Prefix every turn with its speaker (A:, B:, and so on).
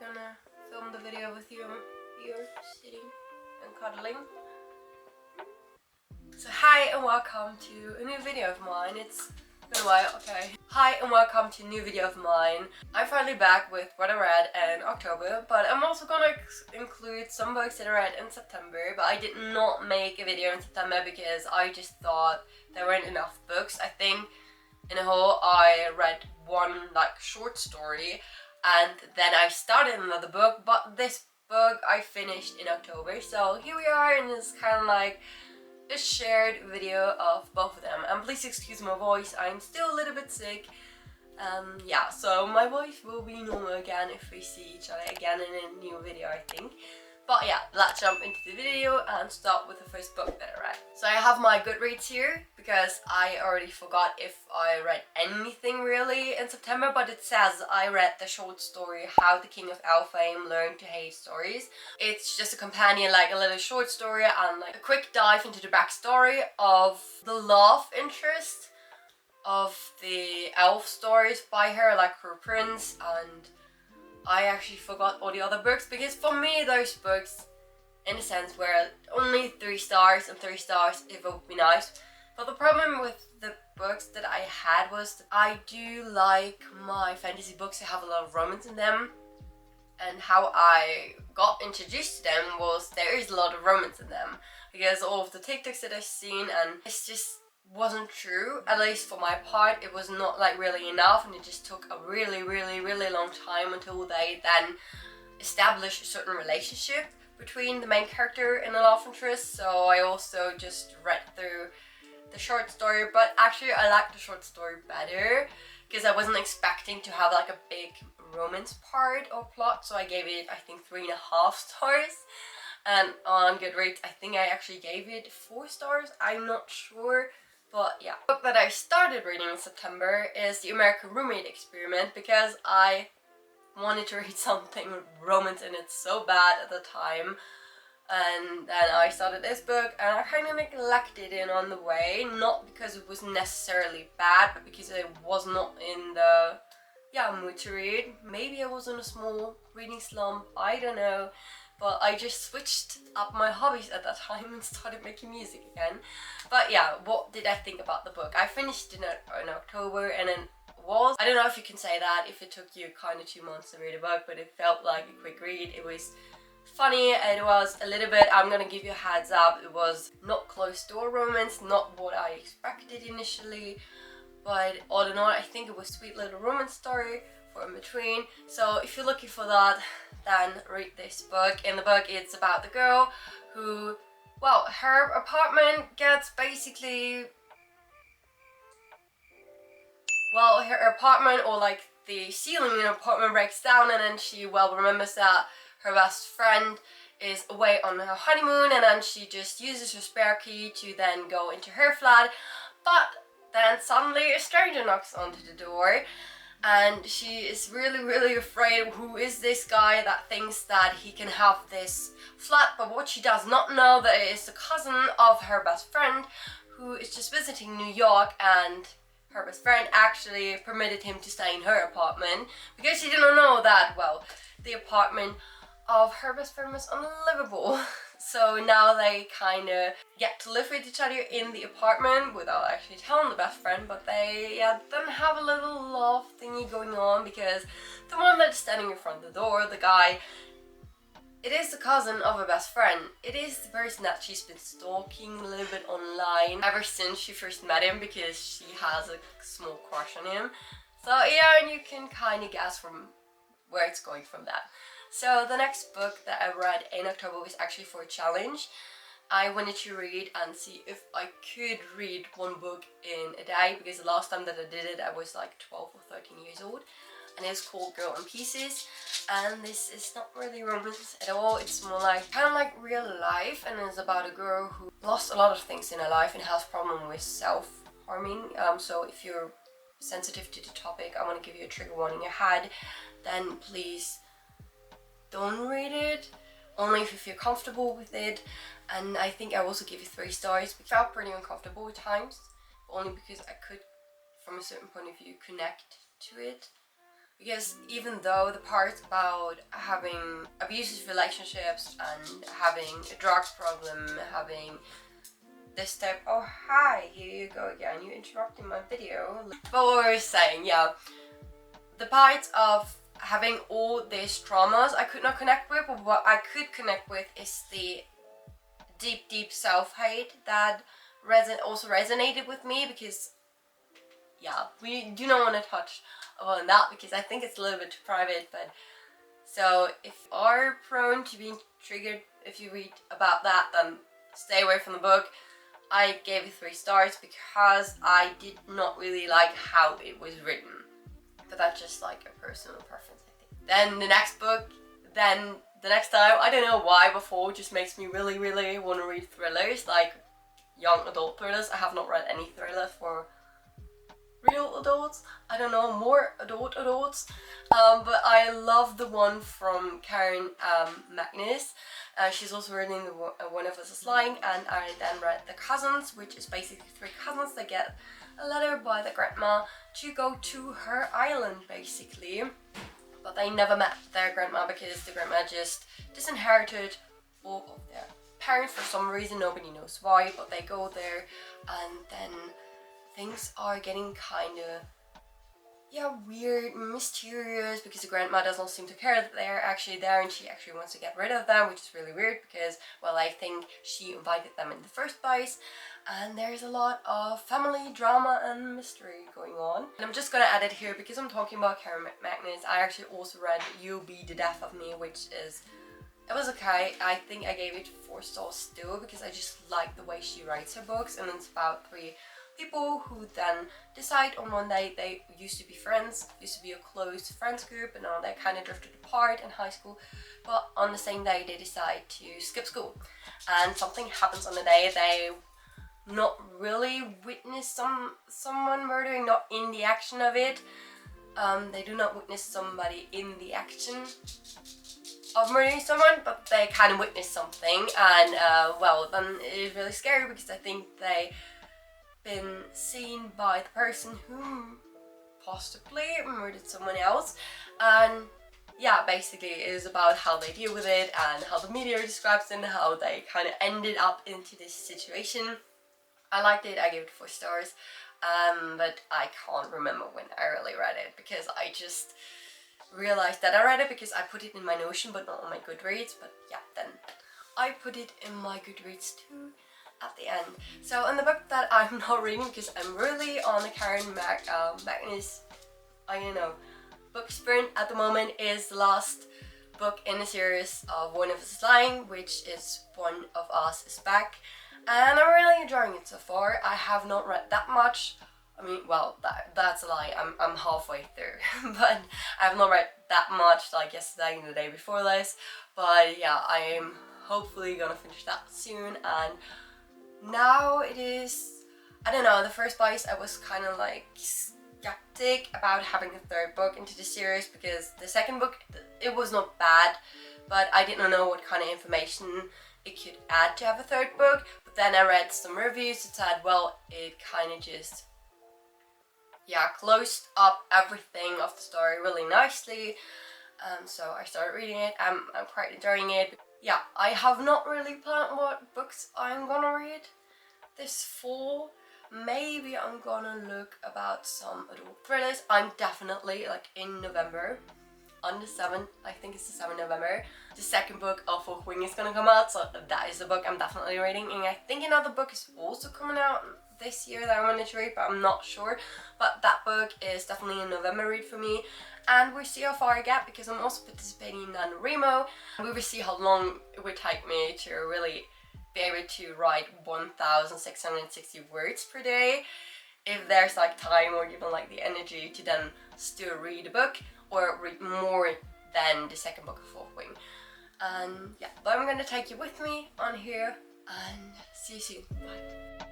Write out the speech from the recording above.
A: gonna film the video with you here sitting and cuddling. So hi and welcome to a new video of mine. It's been a while, okay. Hi and welcome to a new video of mine. I'm finally back with what I read in October, but I'm also gonna include some books that I read in September, but I did not make a video in September because I just thought there weren't enough books. I think in a whole I read one short story and then I started another book, but this book I finished in October. So here we are, and it's kind of like a shared video of both of them. And please excuse my voice, I'm still a little bit sick. Yeah, so my voice will be normal again if we see each other again in a new video, I think. But yeah, let's jump into the video and start with the first book that I read. So I have my Goodreads here because I already forgot if I read anything really in September, but it says I read the short story How the King of Elfame Learned to Hate Stories. It's just a companion, like a little short story and like a quick dive into the backstory of the love interest of the elf stories by her, like her prince. And I actually forgot all the other books because for me those books in a sense were only 3 stars, and 3 stars if it would be nice. But the problem with the books that I had was that I do like my fantasy books to have a lot of romance in them, and how I got introduced to them was there is a lot of romance in them because all of the TikToks that I've seen, and it's just wasn't true. At least for my part, it was not like really enough, and it just took a really long time until they then established a certain relationship between the main character and the love interest. So I also just read through the short story, but actually I liked the short story better because I wasn't expecting to have like a big romance part or plot, so I gave it I think 3.5 stars. And on Goodreads I think I actually gave it 4 stars, I'm not sure. But yeah, the book that I started reading in September is The American Roommate Experiment because I wanted to read something with romance in it so bad at the time. And then I started this book and I kind of neglected it on the way, not because it was necessarily bad, but because I was not in the mood to read. Maybe I was in a small reading slump, I don't know. But I just switched up my hobbies at that time and started making music again. But yeah, what did I think about the book? I finished it in October, and it was, I don't know if you can say that, if it took you kind of 2 months to read a book, but it felt like a quick read. It was funny, it was a little bit, I'm gonna give you a heads up, it was not close to a romance, not what I expected initially. But all in all, I think it was a sweet little romance story for in between. So if you're looking for that, then read this book. In the book, it's about the girl who, well, her apartment gets basically, well, her apartment, or like the ceiling in her apartment breaks down, and then she, well, remembers that her best friend is away on her honeymoon, and then she just uses her spare key to then go into her flat. But then suddenly a stranger knocks onto the door, and she is really afraid. Who is this guy that thinks that he can have this flat? But what she does not know, that it is the cousin of her best friend who is just visiting New York, and her best friend actually permitted him to stay in her apartment because she didn't know that, well, the apartment of her best friend was unlivable. So now they kind of get to live with each other in the apartment without actually telling the best friend, but they then have a little love thingy going on because the one that's standing in front of the door, the guy, it is the cousin of her best friend. It is the person that she's been stalking a little bit online ever since she first met him because she has a small crush on him. So yeah, and you can kind of guess from where it's going from that. So the next book that I read in October was actually for a challenge. I wanted to read and see if I could read 1 book in a day, because the last time that I did it I was like 12 or 13 years old, and it's called Girl in Pieces. And this is not really romance at all, it's more like kind of like real life, and it's about a girl who lost a lot of things in her life and has a problem with self-harming. So if you're sensitive to the topic, I want to give you a trigger warning ahead, then please don't read it, only if you feel comfortable with it. And I think I also give you 3 stars. I felt pretty uncomfortable at times, only because I could, from a certain point of view, connect to it. Because even though the part about having abusive relationships and having a drugs problem, having this type, oh hi, here you go again, you interrupting my video. But what we were saying, yeah, the parts of having all these traumas I could not connect with, but what I could connect with is the deep self-hate that also resonated with me, because yeah, we do not want to touch on that because I think it's a little bit too private. But so if you are prone to being triggered if you read about that, then stay away from the book. I gave it 3 stars because I did not really like how it was written, but that's just like a personal preference, I think. Then the next book, then the next time, I don't know why before, just makes me really want to read thrillers, like young adult thrillers. I have not read any thriller for real adults, I don't know, more adults, but I love the one from Karen Magnus. She's also written the One of Us is Lying, and I then read The Cousins, which is basically 3 cousins that get a letter by the grandma to go to her island, basically. But they never met their grandma because the grandma just disinherited all of their parents for some reason, nobody knows why, but they go there and then things are getting kind of, yeah, weird, mysterious, because the grandma doesn't seem to care that they're actually there, and she actually wants to get rid of them, which is really weird because, well, I think she invited them in the first place, and there's a lot of family drama and mystery going on. And I'm just gonna add it here because I'm talking about Karen Magnus. I actually also read You'll Be the Death of Me, which is, it was okay. I think I gave it 4 stars still because I just like the way she writes her books, and it's about 3 people who then decide on one day they used to be friends, used to be a close friends group, and now they kind of drifted apart in high school, but on the same day they decide to skip school, and something happens on the day. They not really witness someone murdering, not in the action of it. They do not witness somebody in the action of murdering someone, but they kind of witness something, and well, then it is really scary because I think they been seen by the person who possibly murdered someone else. And yeah, basically it is about how they deal with it and how the media describes it and how they kind of ended up into this situation. I liked it, I gave it 4 stars, but I can't remember when I really read it because I just realized that I read it because I put it in my Notion but not on my Goodreads. But yeah, then I put it in my Goodreads too at the end. So, and the book that I'm not reading because I'm really on the Karen Magnus, I don't know, book sprint at the moment, is the last book in the series of One of Us is Lying, which is One of Us is Back, and I'm really enjoying it so far. I have not read that much. I mean, well, that's a lie. I'm halfway through, but I have not read that much, like yesterday and the day before this. But yeah, I am hopefully gonna finish that soon. And now it is, I don't know, the first place I was kind of like skeptic about having a 3rd book into the series because the 2nd book, it was not bad, but I didn't know what kind of information it could add to have a 3rd book. But then I read some reviews that said, well, it kind of just, yeah, closed up everything of the story really nicely. So I started reading it. I'm quite enjoying it. Yeah, I have not really planned what books I'm gonna read this fall. Maybe I'm gonna look about some adult thrillers. I'm definitely, like, in November, on the 7th, I think it's the 7th of November, the 2nd book of Fourth Wing is gonna come out, so that is the book I'm definitely reading. And I think another book is also coming out this year that I wanted to read, but I'm not sure. But that book is definitely a November read for me. And we'll see how far I get because I'm also participating in NaNoWriMo. We will see how long it would take me to really be able to write 1,660 words per day. If there's like time or even like the energy to then still read a book or read more than the 2nd book of Fourth Wing. And yeah, but I'm gonna take you with me on here and see you soon. Bye.